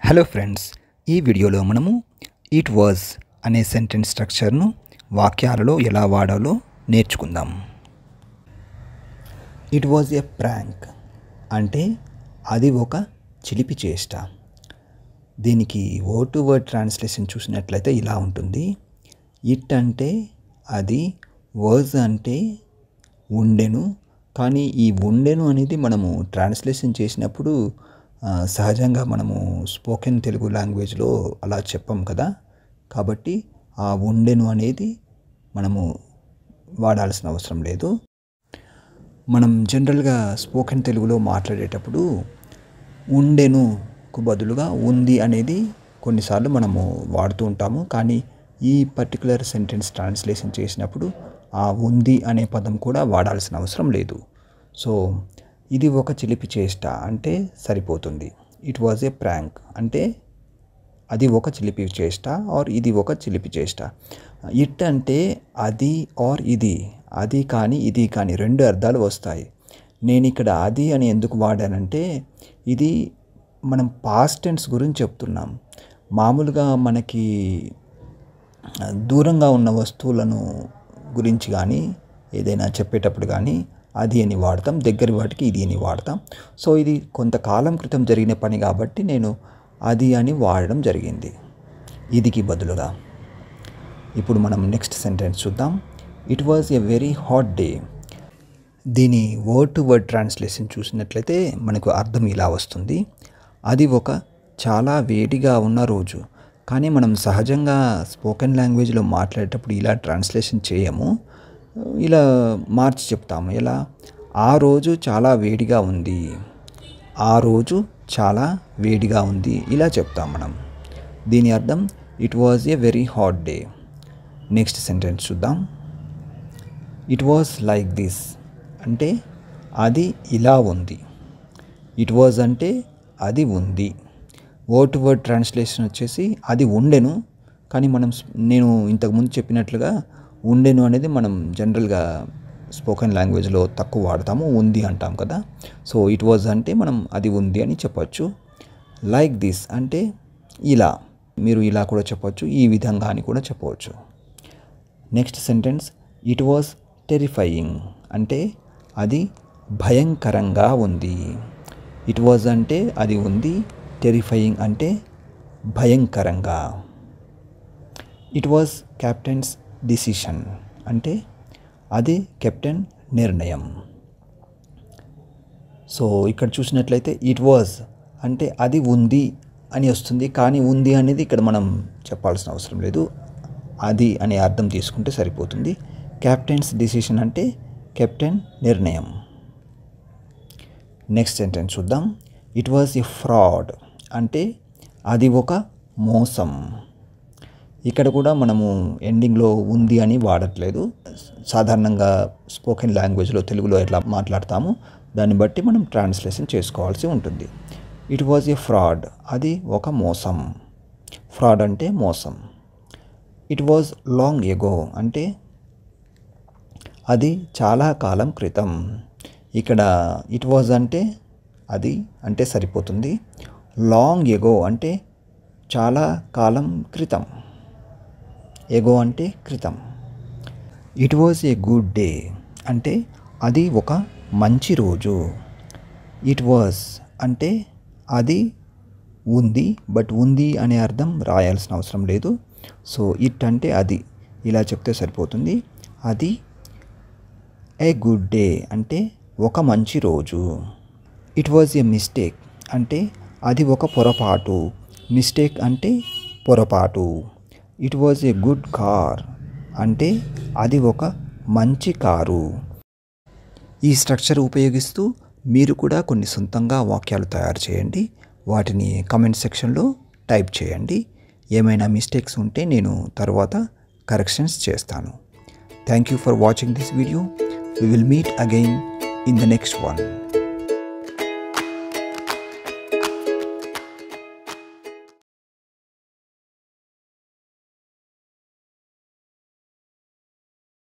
Hello friends, ఈ వీడియోలో మనము ఇట్ వాజ్ అనే సెంటెన్స్ స్ట్రక్చర్ను వాక్యాలలో ఎలా వాడాలో నేర్చుకుందాం. ఇట్ వాజ్ ఎ ప్రాంక్ అంటే అది ఒక చిలిపి చేష్ట. దీనికి వర్డ్ టు వర్డ్ ట్రాన్స్లేషన్ చూసినట్లయితే ఇలా ఉంటుంది. ఇట్ అంటే అది, వాజ్ అంటే ఉండెను. కానీ ఈ ఉండెను అనేది మనము ట్రాన్స్లేషన్ చేసినప్పుడు సహజంగా మనము స్పోకెన్ తెలుగు లాంగ్వేజ్లో అలా చెప్పం కదా. కాబట్టి ఆ ఉండెను అనేది మనము వాడాల్సిన అవసరం లేదు. మనం జనరల్గా స్పోకెన్ తెలుగులో మాట్లాడేటప్పుడు ఉండెనుకు బదులుగా ఉంది అనేది కొన్నిసార్లు మనము వాడుతూ ఉంటాము. కానీ ఈ పర్టికులర్ సెంటెన్స్ ట్రాన్స్లేషన్ చేసినప్పుడు ఆ ఉంది అనే పదం కూడా వాడాల్సిన అవసరం లేదు. సో ఇది ఒక చిలిపి చేష్ట అంటే సరిపోతుంది. ఇట్ వాజ్ ఏ ప్రాంక్ అంటే అది ఒక చిలిపి చేష్ట ఆర్ ఇది ఒక చిలిపి చేష్ట. ఇట్ అంటే అది ఆర్ ఇది, అది కానీ ఇది కానీ రెండు అర్థాలు వస్తాయి. నేను ఇక్కడ అది అని ఎందుకు వాడానంటే ఇది మనం పాస్ట్ టెన్స్ గురించి చెప్తున్నాం. మామూలుగా మనకి దూరంగా ఉన్న వస్తువులను గురించి కానీ ఏదైనా చెప్పేటప్పుడు కానీ అది అని వాడతాం, దగ్గర వాటికి ఇది అని వాడతాం. సో ఇది కొంతకాలం క్రితం జరిగిన పని కాబట్టి నేను అది అని వాడడం జరిగింది ఇదికి బదులుగా. ఇప్పుడు మనం నెక్స్ట్ సెంటెన్స్ చూద్దాం. It was a very hot day. దీని వర్డ్ టు వర్డ్ ట్రాన్స్లేషన్ చూసినట్లయితే మనకు అర్థం ఇలా వస్తుంది. అది ఒక చాలా వేడిగా ఉన్న రోజు. కానీ మనం సహజంగా స్పోకెన్ లాంగ్వేజ్లో మాట్లాడేటప్పుడు ఇలా ట్రాన్స్లేషన్ చేయము, ఇలా మార్చి చెప్తాము. ఎలా? ఆ రోజు చాలా వేడిగా ఉంది, ఆ రోజు చాలా వేడిగా ఉంది ఇలా చెప్తాం మనం. దీని అర్థం it was a very hot day. Next sentence చూద్దాం. ఇట్ వాజ్ లైక్ దిస్ అంటే అది ఇలా ఉంది. ఇట్ వాజ్ అంటే అది ఉంది. వర్డ్ టు వర్డ్ ట్రాన్స్లేషన్ వచ్చేసి అది ఉండెను. కానీ నేను ఇంతకుముందు చెప్పినట్లుగా ఉండెను అనేది మనం జనరల్గా స్పోకెన్ లాంగ్వేజ్లో తక్కువ వాడతాము, ఉంది అంటాం కదా. సో ఇట్ వాజ్ అంటే మనం అది ఉంది అని చెప్పొచ్చు. లైక్ దిస్ అంటే ఇలా, మీరు ఇలా కూడా చెప్పొచ్చు, ఈ విధంగా అని కూడా చెప్పవచ్చు. నెక్స్ట్ సెంటెన్స్ ఇట్ వాజ్ టెరిఫయింగ్ అంటే అది భయంకరంగా ఉంది. ఇట్ వాజ్ అంటే అది ఉంది, టెరిఫయింగ్ అంటే భయంకరంగా. ఇట్ వాజ్ కెప్టెన్స్ డిసిషన్ అంటే అది కెప్టెన్ నిర్ణయం. సో ఇక్కడ చూసినట్లయితే ఇట్ వాజ్ అంటే అది ఉంది అని వస్తుంది. కానీ ఉంది అనేది ఇక్కడ మనం చెప్పాల్సిన అవసరం లేదు, అది అనే అర్థం తీసుకుంటే సరిపోతుంది. కెప్టెన్స్ డిసిషన్ అంటే కెప్టెన్ నిర్ణయం. నెక్స్ట్ సెంటెన్స్ చూద్దాం. ఇట్ వాజ్ ఎ ఫ్రాడ్ అంటే అది ఒక మోసం. ఇక్కడ కూడా మనము ఎండింగ్లో ఉంది అని వాడట్లేదు. సాధారణంగా స్పోకెన్ లాంగ్వేజ్లో తెలుగులో ఎట్లా మాట్లాడతామో దాన్ని బట్టి మనం ట్రాన్స్లేషన్ చేసుకోవాల్సి ఉంటుంది. ఇట్ వాజ్ ఎ ఫ్రాడ్ అది ఒక మోసం. ఫ్రాడ్ అంటే మోసం. ఇట్ వాజ్ లాంగ్ ఎగో అంటే అది చాలా కాలం క్రితం. ఇక్కడ ఇట్ వాజ్ అంటే అది అంటే సరిపోతుంది. లాంగ్ ఎగో అంటే చాలా కాలం క్రితం, ఎగో అంటే క్రితం. It was a good day అంటే అది ఒక మంచి రోజు. ఇట్ వాజ్ అంటే అది ఉంది, బట్ ఉంది అనే అర్థం రాయాల్సిన అవసరం లేదు. సో ఇట్ అంటే అది, ఇలా చెప్తే సరిపోతుంది. అది ఏ గుడ్ డే అంటే ఒక మంచి రోజు. ఇట్ వాజ్ ఏ మిస్టేక్ అంటే అది ఒక పొరపాటు. మిస్టేక్ అంటే పొరపాటు. It was a good car అంటే అది ఒక మంచి కారు. ఈ స్ట్రక్చర్ ఉపయోగిస్తూ మీరు కూడా కొన్ని సొంతంగా వాక్యాలు తయారు చేయండి. వాటిని కమెంట్ సెక్షన్లో టైప్ చేయండి. ఏమైనా మిస్టేక్స్ ఉంటే నేను తర్వాత కరెక్షన్స్ చేస్తాను. Thank you for watching this video. We will meet again in the next one.